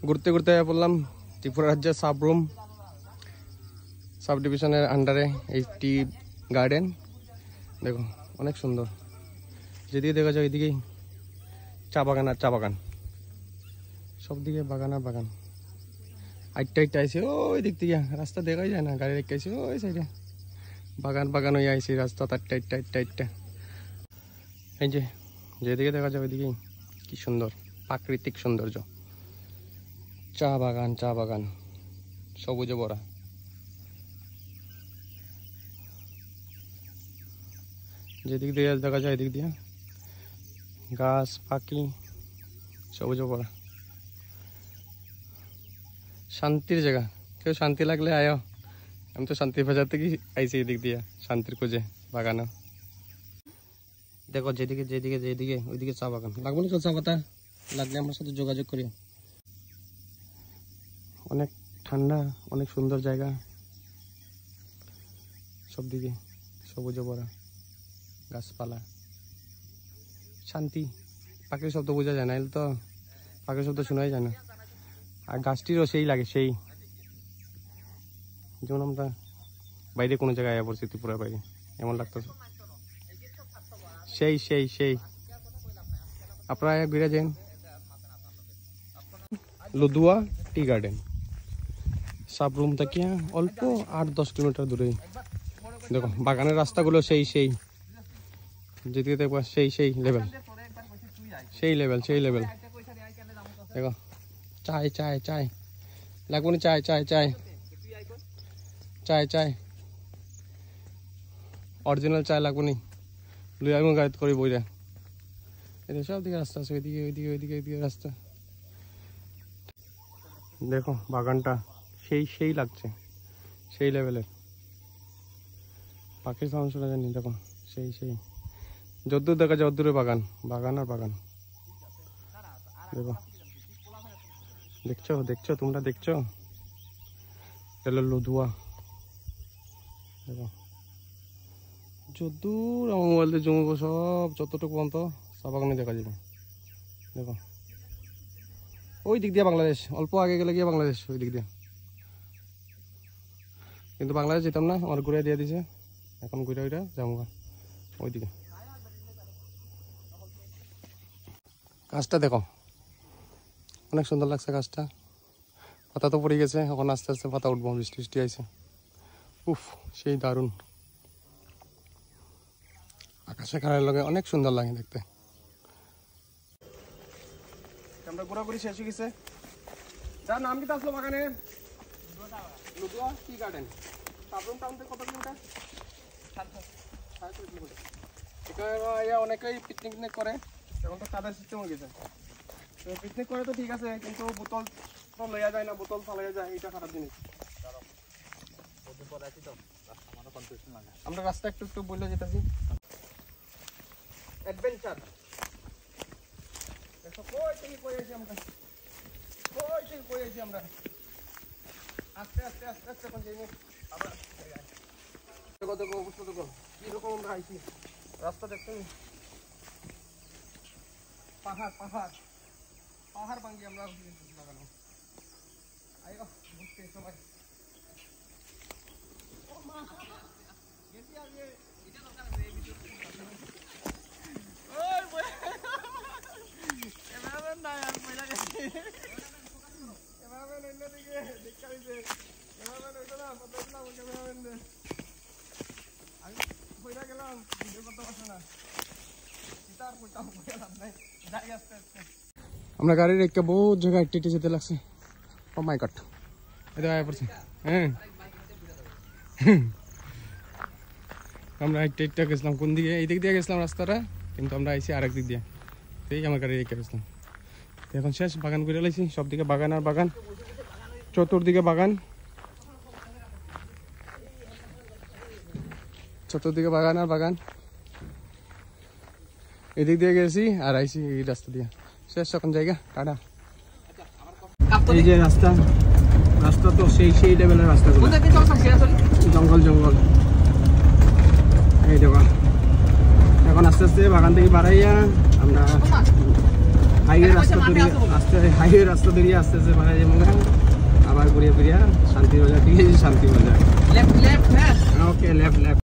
ঘুরতে ঘুরতে পড়লাম ত্রিপুরা রাজ্যের সাবরুম সাব ডিভিশনের আন্ডারে এই টি গার্ডেন। দেখো অনেক সুন্দর, যেদিকে দেখা যায় ওইদিকেই চা বাগান আর চা বাগান, সব দিকে বাগান আর বাগান। আইটটা আইসে ওই দিক থেকে, রাস্তা দেখাই যায় না, গাড়ি রেখে আইসে ওই সাইডে বাগান বাগান হয়ে আইসি রাস্তা আটটা। এই যে যেদিকে দেখা যায় ওইদিকেই কি সুন্দর প্রাকৃতিক সৌন্দর্য, চা বাগান সবুজে ভরা। যেদিক দিয়ে দেখা যায় এদিক দিয়ে গাছ পাখি সবুজে ভরা, শান্তির জায়গা। কেউ শান্তি লাগলে আয়ো, আমি তো শান্তি বাজার থেকে আইছি এদিক দিয়ে শান্তির খুঁজে বাগানো। দেখো যেদিকে ওইদিকে চা বাগান। লাগবে না চা পাতা, লাগলে আমার সাথে যোগাযোগ করি। অনেক ঠান্ডা, অনেক সুন্দর জায়গা, সব দিকে সবুজে ভরা গাছপালা, শান্তি। পাখির শব্দ বোঝা যায় না, এলে তো পাখির শব্দ শোনাই যায় না। আর গাছটিরও সেই লাগে, সেই যেমন আমরা বাইরে কোনো জায়গায় আয়া পড়ছি, ত্রিপুরার বাইরে এমন লাগতেছে। সেই আপনারা ঘুরে যান লুদুয়া টি গার্ডেন সাবরুম থেকে অল্প 8-10 কিলোমিটার দূরে। দেখো বাগানের রাস্তাগুলো সেই যেদিকে দেখবো সেই লেভেল। দেখো চায় লাগবো না, চায় অরিজিনাল চায় লাগবো নি, লুই আমি গাড়িতে করে বইরা। এটা সব দিকে রাস্তা আছে, ওইদিকে রাস্তা। দেখো বাগানটা সেই লাগছে, সেই লেভেলের। পাখির সাউন্ড শোনা যায়নি। দেখো সেই যদ্দূর দেখা যায় অদ্দূরে বাগান আর বাগান। দেখো দেখছো তোমরা দেখছো, এটা লুদুয়া। দেখো যদ্দূর আমার মোবাইল দিয়ে জমবো সব, যতটুকু পর্যন্ত চা বাগানে দেখা যাবে। দেখো ওই দিক দিয়ে বাংলাদেশ, অল্প আগে গেলে গিয়ে বাংলাদেশ ওই দিক দিয়ে। কিন্তু বাংলাদেশ যেতাম না, আমার ঘুরে দিয়ে দিছে, এখন ঘুরে যাবো ওইদিকে। গাছটা দেখো অনেক সুন্দর লাগছে গাছটা। পাতা তো পড়ে গেছে, এখন আস্তে আস্তে পাতা উঠবো, বৃষ্টি আইছে। উফ সেই দারুণ, আকাশে খাড়ার লগে অনেক সুন্দর লাগে দেখতে। আমরা ঘোরাঘুরি শেষ হয়ে গেছে। যার নাম কি আসলো বাগানের? লুদুয়া টি গার্ডেন। সাবরুম টাউন থেকে কত কিলোমিটার? 7.5 কিলোমিটার। এটা অনেকেই পিকনিক করে, এখন তো কাদার সিস্টেম হয়ে গেছে। পিকনিক করে তো ঠিক আছে, কিন্তু বোতল তো লইয়া যায় না, বোতল ফালাইয়া যায়, এটা খারাপ জিনিস। আমরা রাস্তা একটু বলে যেতেছি। অ্যাডভেঞ্চার আমরা আস্তে এখন যাইনি। আবার অবস্থা দেখো কিরকম আমরা আইছি, রাস্তা দেখতেন পাহাড় ভাঙ্গি আমরা লাগানো। আইও ঘুরতে সবাই। আমরা গাড়ি রেখে বহুত জায়গায় হেঁটে যেতে লাগছে। ও মাই গড, এটা আয়া পড়ছে। হ্যাঁ আমরা হেঁটে গেছিলাম কোন দিকে, এই দিক দিয়ে গেছিলাম রাস্তাটা, কিন্তু আমরা আইসি আরেক দিক দিয়ে। এই আমার গাড়ি রেখে গেছিলাম। এখন শেষ, বাগান ঘুরে লাইছি, সব দিকে বাগান আর বাগান, চতুর্দিকে বাগান আর বাগান। এদিক দিয়ে গেছি আর আইসি এই রাস্তা দিয়ে। শেষ এখন জায়গা টাটা। এই যে রাস্তা তো সেই লেভেলের রাস্তা, জঙ্গল। এই দেখো এখন আস্তে আস্তে বাগান থেকে বাড়াইয়া আমরা হাইওয়ে রাস্তা বেরিয়ে আসতেছে মানে যে মনে হয় আবার ঘুরিয়ে ফিরিয়ে শান্তি বাজার, ঠিক আছে শান্তি বাজার। ওকে লেফট